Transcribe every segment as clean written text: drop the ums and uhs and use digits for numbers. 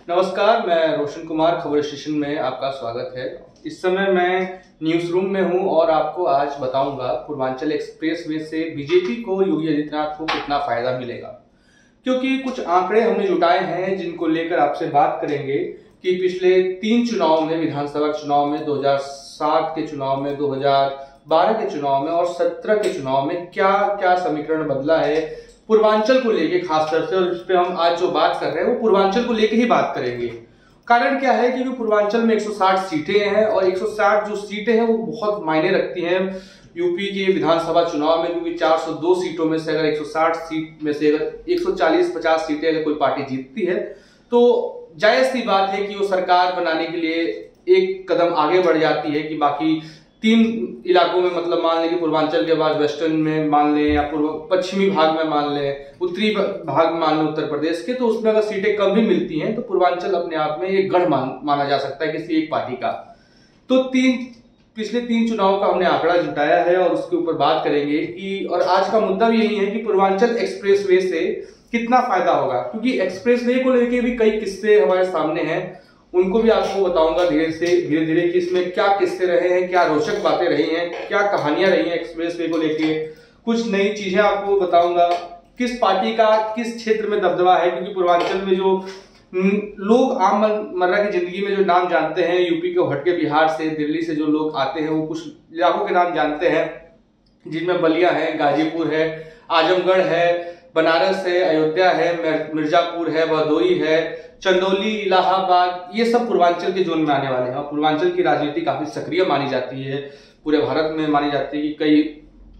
नमस्कार, मैं रोशन कुमार, खबर स्टेशन में आपका स्वागत है। इस समय मैं न्यूज रूम में हूं और आपको आज बताऊंगा पूर्वांचल एक्सप्रेसवे से बीजेपी को, योगी आदित्यनाथ को कितना फायदा मिलेगा। क्योंकि कुछ आंकड़े हमने जुटाए हैं जिनको लेकर आपसे बात करेंगे कि पिछले 3 चुनाव में, विधानसभा चुनाव में, 2007 के चुनाव में, 2012 के चुनाव में और 17 के चुनाव में क्या क्या समीकरण बदला है पूर्वांचल को लेके खासतौर से। और इस पे हम आज जो बात कर रहे हैं वो पूर्वांचल को लेके ही बात करेंगे। कारण क्या है, क्योंकि पूर्वांचल में 160 सीटें हैं और 160 जो सीटें हैं वो बहुत मायने रखती हैं यूपी के विधानसभा चुनाव में। क्योंकि 402 सीटों में से अगर 160 सीट में से अगर 140-50 सीटें अगर कोई पार्टी जीतती है तो जायज सी बात है कि वो सरकार बनाने के लिए एक कदम आगे बढ़ जाती है कि बाकी 3 इलाकों में, मतलब मान लें कि पूर्वांचल के बाद वेस्टर्न में मान लें या पश्चिमी भाग में मान लें, उत्तरी भाग में मान लें उत्तर प्रदेश के, तो उसमें अगर सीटें कम भी मिलती हैं तो पूर्वांचल अपने आप में एक गढ़ माना जा सकता है किसी एक पार्टी का। तो पिछले 3 चुनाव का हमने आंकड़ा जुटाया है और उसके ऊपर बात करेंगे कि, और आज का मुद्दा भी यही है कि पूर्वांचल एक्सप्रेसवे से कितना फायदा होगा। क्योंकि एक्सप्रेसवे को लेके भी कई किस्से हमारे सामने हैं, उनको भी आपको बताऊंगा धीरे धीरे कि इसमें क्या किस्से रहे हैं, क्या रोचक बातें रही हैं, क्या कहानियां रही हैं एक्सप्रेसवे को लेके। कुछ नई चीजें आपको बताऊंगा, किस पार्टी का किस क्षेत्र में दबदबा है। क्योंकि पूर्वांचल में जो लोग आम मर्रा की जिंदगी में जो नाम जानते हैं, यूपी को हटके बिहार से, दिल्ली से जो लोग आते हैं वो कुछ इलाकों के नाम जानते हैं, जिनमें बलिया है, गाजीपुर है, आजमगढ़ है, बनारस है, अयोध्या है, मिर्जापुर है, भदोई है, चंदौली, इलाहाबाद, ये सब पूर्वांचल के जोन में आने वाले हैं। और पूर्वांचल की राजनीति काफी सक्रिय मानी जाती है, पूरे भारत में मानी जाती है कि कई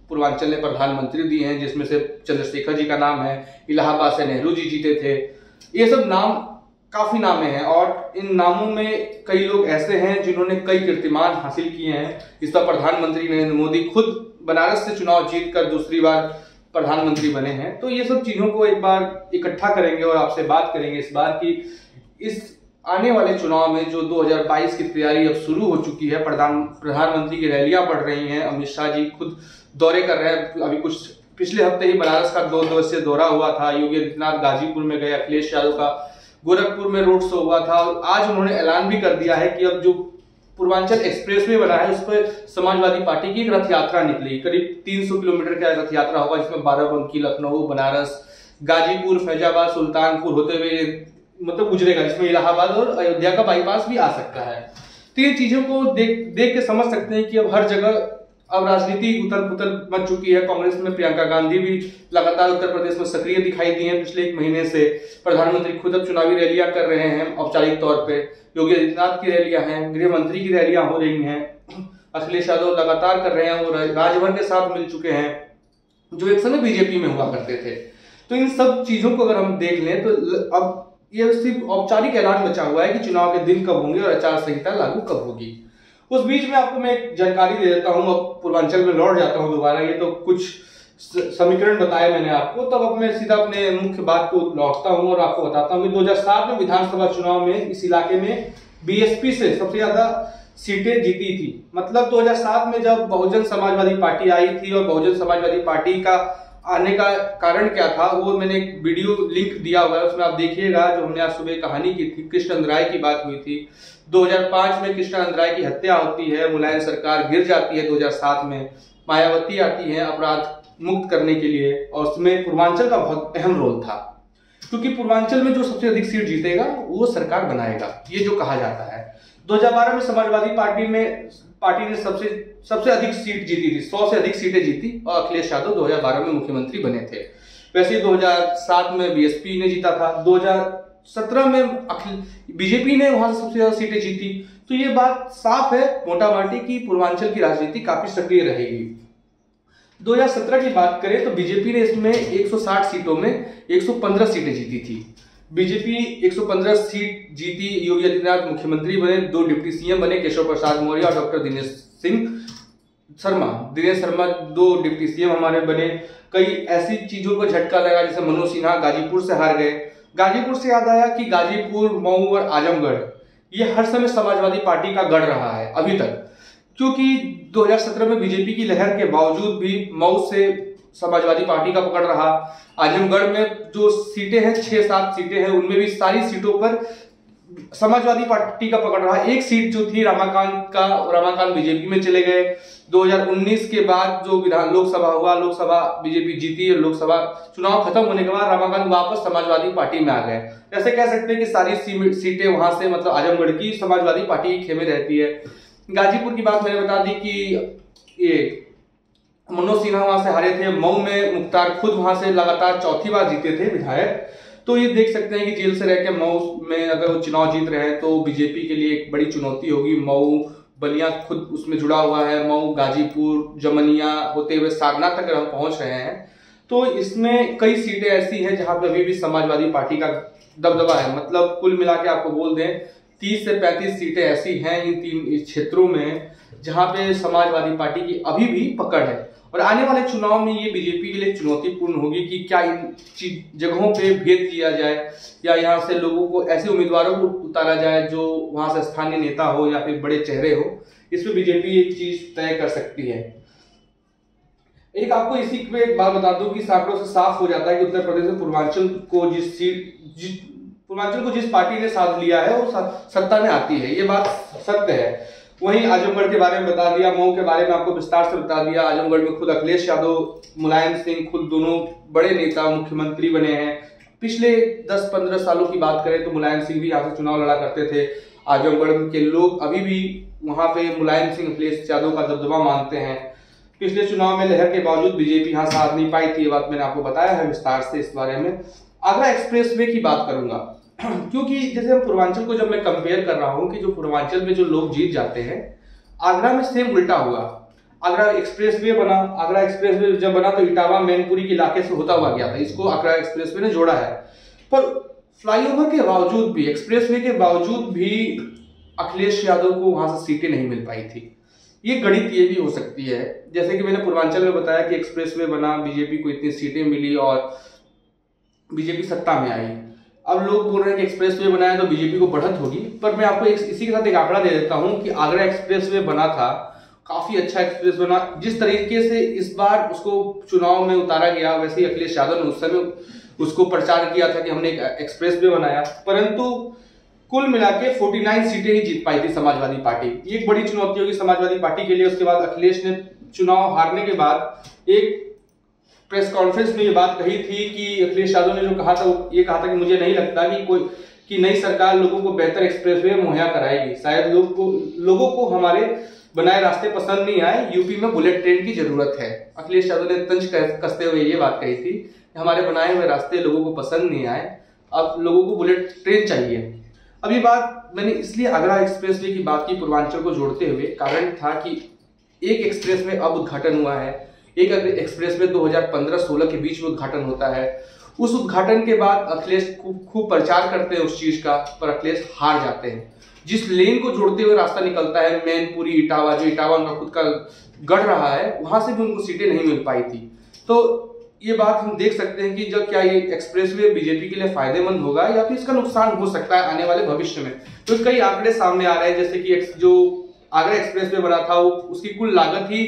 पूर्वांचल ने प्रधानमंत्री दिए हैं, जिसमें से चंद्रशेखर जी का नाम है, इलाहाबाद से नेहरू जी जीते थे। ये सब नाम काफी नामे हैं और इन नामों में कई लोग ऐसे हैं जिन्होंने कई कीर्तिमान हासिल किए हैं। इस बार प्रधानमंत्री नरेंद्र मोदी खुद बनारस से चुनाव जीतकर दूसरी बार प्रधानमंत्री बने हैं। तो ये सब चीजों को एक बार इकट्ठा करेंगे और आपसे बात करेंगे इस बार की इस आने वाले चुनाव में जो 2022 की तैयारी अब शुरू हो चुकी है। प्रधानमंत्री की रैलियां बढ़ रही हैं, अमित शाह जी खुद दौरे कर रहे हैं। अभी कुछ पिछले हफ्ते ही बनारस का 2 दिवसीय दौरा हुआ था, योगी आदित्यनाथ गाजीपुर में गए, अखिलेश यादव का गोरखपुर में रोड शो हुआ था। आज उन्होंने ऐलान भी कर दिया है कि अब जो पूर्वांचल एक्सप्रेसवे बना है उस पर समाजवादी पार्टी की एक रथ यात्रा निकली। करीब 300 किलोमीटर का रथ यात्रा होगा, जिसमें बाराबंकी, लखनऊ, बनारस, गाजीपुर, फैजाबाद, सुल्तानपुर होते हुए मतलब गुजरेगा, जिसमें इलाहाबाद और अयोध्या का बाईपास भी आ सकता है। तो ये चीजों को देख के समझ सकते हैं कि अब हर जगह अब राजनीति उथल पुथल मच चुकी है। कांग्रेस में प्रियंका गांधी भी लगातार उत्तर प्रदेश में सक्रिय दिखाई दी हैं पिछले 1 महीने से। प्रधानमंत्री खुद अब चुनावी रैलियां कर रहे हैं औपचारिक तौर पे। योगी आदित्यनाथ की रैलियां हैं, गृह मंत्री की रैलियां हो रही हैं, अखिलेश यादव लगातार कर रहे हैं, वो राजभर के साथ मिल चुके हैं जो एक समय बीजेपी में हुआ करते थे। तो इन सब चीजों को अगर हम देख लें तो अब ये सिर्फ औपचारिक ऐलान बचा हुआ है कि चुनाव के दिन कब होंगे और आचार संहिता लागू कब होगी। उस बीच में आपको मैं एक जानकारी दे देता हूं। अब पूर्वांचल में लौट जाता हूं दोबारा। ये तो कुछ समीकरण बताए मैंने आपको, तब अब मैं सीधा अपने मुख्य बात को लौटता हूं और आपको बताता हूं कि 2007 में विधानसभा चुनाव में इस इलाके में बीएसपी से सबसे ज्यादा सीटें जीती थी। मतलब 2007 में जब बहुजन समाजवादी पार्टी आई थी, और बहुजन समाजवादी पार्टी का आने का कारण क्या था वो मैंने एक वीडियो लिंक दिया हुआ है, उसमें आप देखिएगा। जो हमने आज सुबह कहानी की थी, कृष्णनंद राय की बात हुई थी। 2005 में कृष्णनंद राय की हत्या होती है, मुलायम सरकार गिर जाती है। 2007 में मायावती आती है अपराध मुक्त करने के लिए, और उसमें पूर्वांचल का बहुत अहम रोल था। क्योंकि पूर्वांचल में जो सबसे अधिक सीट जीतेगा वो सरकार बनाएगा, ये जो कहा जाता है। 2012 में समाजवादी पार्टी ने सबसे अधिक सीट जीती थी, 100 से अधिक सीटें जीती, और अखिलेश यादव 2012 में मुख्यमंत्री बने थे। वैसे ही 2007 में बीएसपी ने जीता था, 2017 में बीजेपी ने वहां से सबसे ज्यादा सीटें जीती। तो ये बात साफ है मोटा मोटी की पूर्वांचल की राजनीति काफी सक्रिय रहेगी। 2017 की बात करें तो बीजेपी ने इसमें 160 सीटों में 115 सीटें जीती थी। बीजेपी 115 सीट जीती, योगी आदित्यनाथ मुख्यमंत्री बने, 2 डिप्टी सीएम बने, केशव प्रसाद मौर्य और doctor Dinesh Sharma 2 deputy CM हमारे बने। कई ऐसी चीजों को झटका लगा, जैसे मनोज सिन्हा गाजीपुर से हार गए। गाजीपुर से याद आया कि गाजीपुर, मऊ और आजमगढ़ ये हर समय समाजवादी पार्टी का गढ़ रहा है अभी तक। क्योंकि 2017 में बीजेपी की लहर के बावजूद भी मऊ से समाजवादी पार्टी का पकड़ रहा। आजमगढ़ में जो सीटें हैं 6-7 सीटें हैं, उनमें भी सारी सीटों पर समाजवादी पार्टी का पकड़ रहा। एक सीट जो थी रमाकांत बीजेपी में चले गए। 2019 के बाद जो लोकसभा हुआ, लोकसभा बीजेपी जीती और लोकसभा चुनाव खत्म होने के बाद रमाकांत वापस समाजवादी पार्टी में आ गए। ऐसे कह सकते हैं कि सारी सीटें वहां से मतलब आजमगढ़ की समाजवादी पार्टी के खेमे रहती है। गाजीपुर की बात मैंने बता दी कि ये मनोज सिन्हा वहां से हारे थे। मऊ में मुख्तार खुद वहां से लगातार चौथी बार जीते थे विधायक। तो ये देख सकते हैं कि जेल से रह के मऊ में अगर वो चुनाव जीत रहे हैं तो बीजेपी के लिए एक बड़ी चुनौती होगी। मऊ, बलिया खुद उसमें जुड़ा हुआ है। मऊ, गाजीपुर, जमनिया होते हुए सारनाथ तक हम पहुंच रहे हैं। तो इसमें कई सीटें ऐसी हैं जहां पर अभी भी समाजवादी पार्टी का दबदबा है। मतलब कुल मिला के आपको बोल दें 30 से 35 सीटें ऐसी हैं इन 3 क्षेत्रों में जहां पे समाजवादी पार्टी की अभी भी पकड़ है। और आने वाले चुनाव में ये बीजेपी के लिए चुनौतीपूर्ण होगी कि क्या इन जगहों पे भेद किया जाए या यहाँ से लोगों को, ऐसे उम्मीदवारों को उतारा जाए जो वहां से स्थानीय नेता हो या फिर बड़े चेहरे हो। इसमें बीजेपी एक चीज तय कर सकती है। एक आपको इसी पे एक बात बता दूं कि सैकड़ों से साफ हो जाता है कि उत्तर प्रदेश में पूर्वांचल को जिस पार्टी ने साथ लिया है वो सत्ता में आती है। ये बात सत्य है। वहीं आजमगढ़ के बारे में बता दिया, मऊ के बारे में आपको विस्तार से बता दिया। आजमगढ़ में खुद अखिलेश यादव, मुलायम सिंह खुद दोनों बड़े नेता मुख्यमंत्री बने हैं। पिछले 10-15 सालों की बात करें तो मुलायम सिंह भी यहाँ से चुनाव लड़ा करते थे। आजमगढ़ के लोग अभी भी वहां पे मुलायम सिंह, अखिलेश यादव का दबदबा मानते हैं। पिछले चुनाव में लहर के बावजूद बीजेपी यहाँ साथ नहीं पाई थी। ये बात मैंने आपको बताया है विस्तार से इस बारे में। आगरा एक्सप्रेसवे की बात करूंगा क्योंकि जैसे हम पूर्वांचल को जब मैं कंपेयर कर रहा हूं कि जो पूर्वांचल में जो लोग जीत जाते हैं, आगरा में सेम उल्टा हुआ। आगरा एक्सप्रेसवे बना, आगरा एक्सप्रेसवे जब बना तो इटावा मैनपुरी के इलाके से होता हुआ गया था। इसको आगरा एक्सप्रेसवे ने जोड़ा है। पर फ्लाईओवर के बावजूद भी, एक्सप्रेसवे के बावजूद भी अखिलेश यादव को वहां से सीटें नहीं मिल पाई थी। ये गणित ये भी हो सकती है, जैसे कि मैंने पूर्वांचल में बताया कि एक्सप्रेसवे बना, बीजेपी को इतनी सीटें मिली और बीजेपी सत्ता में आई। अब लोग बोल रहे हैं कि एक्सप्रेसवे बनाया तो बीजेपी को बढ़त होगी। पर मैं आपको इसी के साथ एक आंकड़ा दे देता हूं कि आगरा एक्सप्रेसवे बना था, काफी अच्छा एक्सप्रेस बना। जिस तरीके से इस बार उसको चुनाव में उतारा गया, वैसे ही अखिलेश यादव ने उस समय उसको प्रचार किया था कि हमने एक एक्सप्रेसवे बनाया। परंतु कुल मिला के 49 सीटें ही जीत पाई थी समाजवादी पार्टी। ये एक बड़ी चुनौती होगी समाजवादी पार्टी के लिए। उसके बाद अखिलेश ने चुनाव हारने के बाद एक प्रेस कॉन्फ्रेंस में ये बात कही थी कि अखिलेश यादव ने जो कहा था वो ये कहा था कि मुझे नहीं लगता कि नई सरकार लोगों को बेहतर एक्सप्रेसवे मुहैया कराएगी। शायद लोगों को हमारे बनाए रास्ते पसंद नहीं आए, यूपी में बुलेट ट्रेन की जरूरत है। अखिलेश यादव ने तंज कसते हुए ये बात कही थी कि हमारे बनाए हुए रास्ते लोगों को पसंद नहीं आए, अब लोगों को बुलेट ट्रेन चाहिए। अब ये बात मैंने इसलिए आगरा एक्सप्रेसवे की बात की पूर्वांचल को जोड़ते हुए, कारण था कि एक एक्सप्रेसवे अब उद्घाटन हुआ है। एक एक्सप्रेसवे 2015-16 के बीच में उद्घाटन होता है। उस उद्घाटन के बाद अखिलेश खूब प्रचार करते हैं उस चीज का, पर अखिलेश हार जाते हैं। जिस लेन को जोड़ते हुए रास्ता निकलता है मैनपुरी इटावा, जो इटावा उनका खुद का गढ़ रहा है, वहां से भी उनको सीटें नहीं मिल पाई थी। तो ये बात हम देख सकते हैं कि जब क्या ये एक्सप्रेसवे बीजेपी के लिए फायदेमंद होगा या फिर इसका नुकसान हो सकता है आने वाले भविष्य में। तो कई आंकड़े सामने आ रहे हैं, जैसे कि जो आगरा एक्सप्रेसवे बना था उसकी कुल लागत ही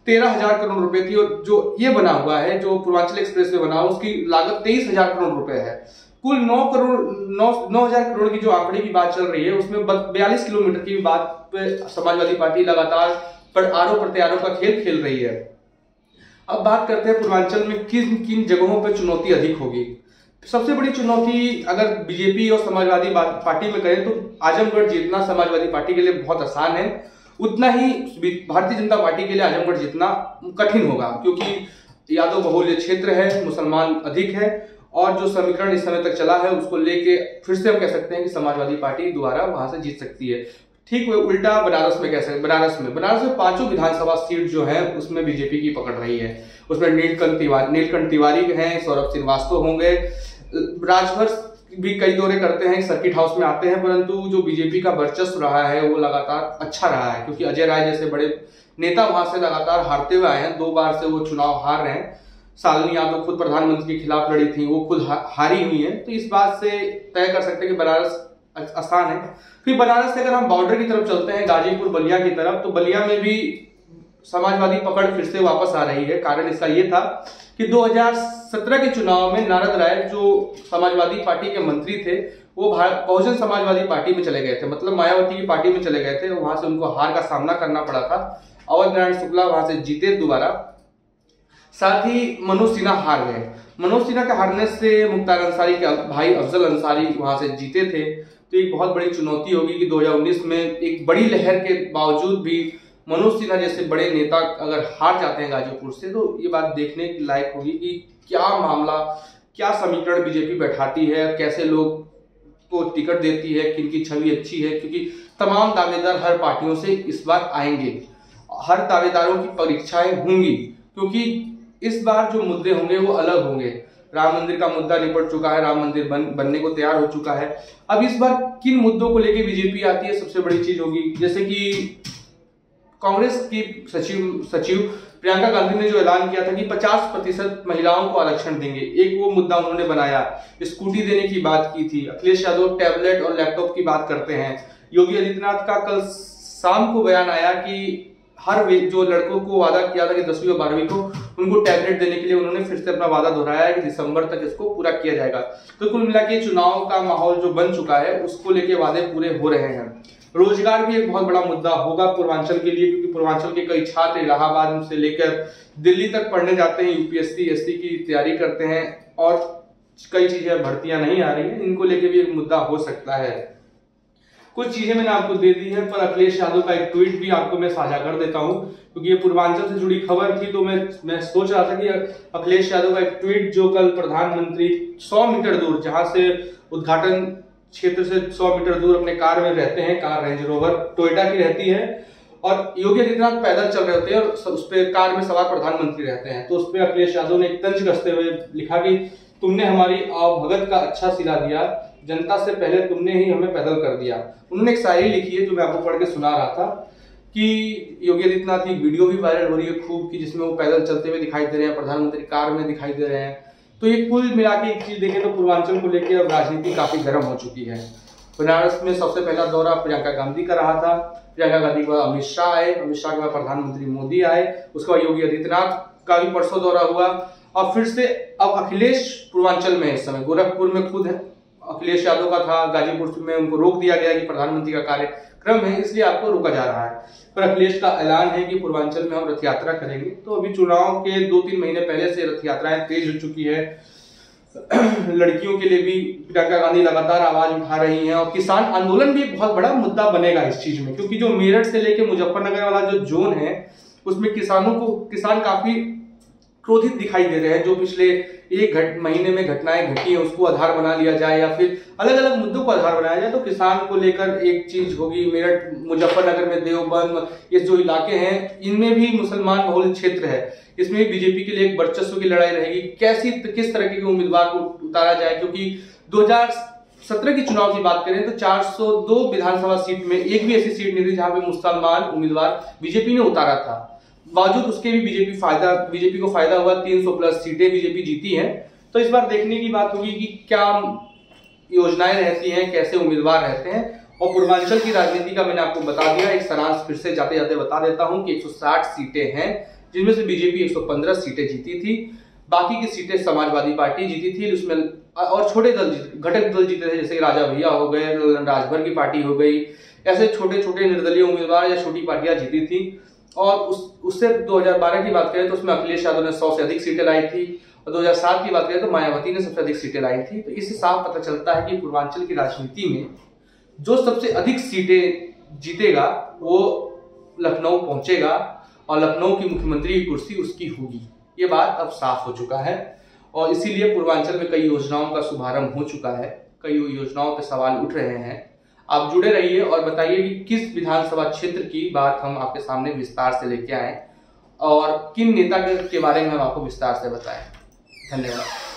13,000 करोड़ रुपए थी, और जो ये बना हुआ है जो पूर्वांचल एक्सप्रेसवे बना उसकी लागत 23,000 करोड़ रुपए है। कुल 9,000 करोड़ की जो आंकड़े की बात चल रही है उसमें 42 किलोमीटर की बात पे समाजवादी पार्टी लगातार आरोप प्रत्यारोप का खेल खेल रही है। अब बात करते हैं पूर्वांचल में किन किन जगहों पर चुनौती अधिक होगी। सबसे बड़ी चुनौती अगर बीजेपी और समाजवादी पार्टी में करें तो आजमगढ़ जीतना समाजवादी पार्टी के लिए बहुत आसान है, उतना ही भारतीय जनता पार्टी के लिए आजमगढ़ जीतना कठिन होगा, क्योंकि यादव बहुल्य क्षेत्र है, मुसलमान अधिक है, और जो समीकरण इस समय तक चला है उसको लेके फिर से हम कह सकते हैं कि समाजवादी पार्टी दोबारा वहां से जीत सकती है। ठीक उल्टा बनारस में कह सकते, बनारस में 5 विधानसभा सीट जो है उसमें बीजेपी की पकड़ रही है। उसमें नीलकंठ तिवारी हैं, सौरभ श्रीवास्तव होंगे, राजभर भी कई दौरे करते हैं, सर्किट हाउस में आते हैं, परंतु जो बीजेपी का वर्चस्व रहा है वो लगातार अच्छा रहा है, क्योंकि अजय राय जैसे बड़े नेता वहां से लगातार हारते हुए आए हैं। 2 बार से वो चुनाव हार रहे हैं। शालिनी यादव खुद प्रधानमंत्री के खिलाफ लड़ी थी, वो खुद हारी हुई है। तो इस बात से तय कर सकते हैं कि बनारस आसान है। फिर बनारस से अगर हम बॉर्डर की तरफ चलते हैं, गाजीपुर बलिया की तरफ, तो बलिया में भी समाजवादी पकड़ फिर से वापस आ रही है। कारण इसका ये था कि 2017 के चुनाव में नारद राय जो समाजवादी पार्टी के मंत्री थे वो बहुजन समाजवादी पार्टी में चले गए थे, मतलब मायावती की पार्टी में चले गए थे। वहां से उनको हार का सामना करना पड़ा था। अवध नारायण शुक्ला वहां से जीते दोबारा, साथ ही मनोज सिन्हा हार गए। मनोज सिन्हा के हारने से मुख्तार अंसारी के भाई अफजल अंसारी वहां से जीते थे। तो एक बहुत बड़ी चुनौती होगी कि 2019 में एक बड़ी लहर के बावजूद भी मनोज सिन्हा जैसे बड़े नेता अगर हार जाते हैं गाजीपुर से, तो ये बात देखने के लायक होगी कि क्या मामला, क्या समीकरण बीजेपी बैठाती है, कैसे लोग को टिकट देती है, किनकी छवि अच्छी है। क्योंकि तमाम दावेदार हर पार्टियों से इस बार आएंगे, हर दावेदारों की परीक्षाएं होंगी, क्योंकि इस बार जो मुद्दे होंगे वो अलग होंगे। राम मंदिर का मुद्दा निपट चुका है, राम मंदिर बनने को तैयार हो चुका है। अब इस बार किन मुद्दों को लेकर बीजेपी आती है, सबसे बड़ी चीज होगी। जैसे कि कांग्रेस की सचिव प्रियंका गांधी ने जो ऐलान किया था कि 50% महिलाओं को आरक्षण देंगे, एक वो मुद्दा उन्होंने बनाया। स्कूटी देने की बात की थी। अखिलेश यादव टैबलेट और लैपटॉप की बात करते हैं। योगी आदित्यनाथ का कल शाम को बयान आया कि हर जो लड़कों को वादा किया था कि 10वीं और 12वीं को उनको टैबलेट देने के लिए उन्होंने फिर से अपना वादा दोहराया है कि दिसंबर तक इसको पूरा किया जाएगा। तो कुल मिला के चुनाव का माहौल जो बन चुका है उसको लेके वादे पूरे हो रहे हैं। रोजगार भी एक बहुत बड़ा मुद्दा होगा पूर्वांचल के लिए, क्योंकि पूर्वांचल के कई छात्र इलाहाबाद से लेकर दिल्ली तक पढ़ने जाते हैं, यूपीएससी एससी की तैयारी करते हैं और कई चीजें भर्तियां नहीं आ रही हैं, इनको लेके भी एक मुद्दा हो सकता है। कुछ चीजें मैंने आपको दे दी है, पर अखिलेश यादव का एक ट्वीट भी आपको मैं साझा कर देता हूं, क्योंकि ये पूर्वांचल से जुड़ी खबर थी। तो मैं सोच रहा था कि अखिलेश यादव का एक ट्वीट जो कल प्रधानमंत्री 100 मीटर दूर, जहां से उद्घाटन क्षेत्र से 100 मीटर दूर अपने कार में रहते हैं, कार रेंज रोवर टोयोटा की रहती है, और योगी आदित्यनाथ पैदल चल रहे होते हैं और उस पे कार में सवार प्रधानमंत्री रहते हैं। तो उस पे अखिलेश यादव ने एक तंज कसते हुए लिखा कि तुमने हमारी आवभगत का अच्छा सिला दिया, जनता से पहले तुमने ही हमें पैदल कर दिया। उन्होंने एक शायरी लिखी है जो मैं आपको पढ़ के सुना रहा था कि योगी आदित्यनाथ की वीडियो भी वायरल हो रही है खूब, कि जिसमें वो पैदल चलते हुए दिखाई दे रहे हैं, प्रधानमंत्री कार में दिखाई दे रहे हैं। तो ये कुल मिला के एक चीज देखें तो पूर्वांचल को लेकर अब राजनीति काफी गर्म हो चुकी है। बनारस में सबसे पहला दौरा प्रियंका गांधी का रहा था। प्रियंका गांधी के बाद अमित शाह आए, अमित शाह के बाद प्रधानमंत्री मोदी आए, उसके बाद योगी आदित्यनाथ का भी परसों दौरा हुआ, और फिर से अब अखिलेश पूर्वांचल में इस समय गोरखपुर में खुद अखिलेश यादव का था, गाजीपुर में उनको रोक दिया गया कि प्रधानमंत्री का कार्यक्रम है इसलिए आपको रोका जा रहा है। पर अखिलेश का ऐलान है कि पूर्वांचल में हम रथ यात्रा करेंगे। तो अभी चुनाव के 2-3 महीने पहले से रथ यात्राएं तेज हो चुकी है। लड़कियों के लिए भी प्रियंका गांधी लगातार आवाज उठा रही हैं, और किसान आंदोलन भी एक बहुत बड़ा मुद्दा बनेगा इस चीज में, क्योंकि जो मेरठ से लेकर मुजफ्फरनगर वाला जो जोन है उसमें किसान काफी क्रोधित दिखाई दे रहे हैं। जो पिछले एक महीने में घटनाएं घटी है उसको आधार बना लिया जाए, या फिर अलग अलग मुद्दों को आधार बनाया जाए, तो किसान को लेकर एक चीज होगी। मेरठ मुजफ्फरनगर में देवबंद ये जो इलाके हैं इनमें भी मुसलमान बहुल क्षेत्र है, इसमें भी बीजेपी के लिए एक वर्चस्व की लड़ाई रहेगी। किस तरह के उम्मीदवार को उतारा जाए, क्योंकि 2017 की चुनाव की बात करें तो 402 विधानसभा सीट में एक भी ऐसी सीट नहीं थी जहां पे मुसलमान उम्मीदवार बीजेपी ने उतारा था। बावजूद उसके भी बीजेपी को फायदा हुआ, 300 प्लस सीटें बीजेपी जीती हैं। तो इस बार देखने की बात होगी कि क्या योजनाएं रहती हैं, कैसे उम्मीदवार रहते हैं। और पूर्वांचल की राजनीति का मैंने आपको बता दिया, एक सारांश फिर से जाते जाते बता देता हूं कि 160 सीटें हैं, जिनमें से बीजेपी 115 सीटें जीती थी, बाकी की सीटें समाजवादी पार्टी जीती थी, उसमें और छोटे दल घटक दल जीते थे, जैसे राजा भैया हो गए, राजभर की पार्टी हो गई, ऐसे छोटे छोटे निर्दलीय उम्मीदवार या छोटी पार्टियां जीती थी। और उससे 2012 की बात करें तो उसमें अखिलेश यादव ने 100 से अधिक सीटें लाई थी, और 2007 की बात करें तो मायावती ने सबसे अधिक सीटें लाई थी। तो इससे साफ पता चलता है कि पूर्वांचल की राजनीति में जो सबसे अधिक सीटें जीतेगा वो लखनऊ पहुंचेगा, और लखनऊ की मुख्यमंत्री की कुर्सी उसकी होगी। ये बात अब साफ हो चुका है, और इसीलिए पूर्वांचल में कई योजनाओं का शुभारंभ हो चुका है, कई योजनाओं पे सवाल उठ रहे हैं। आप जुड़े रहिए और बताइए कि किस विधानसभा क्षेत्र की बात हम आपके सामने विस्तार से लेके आए, और किन नेता के बारे में हम आपको विस्तार से बताएं। धन्यवाद।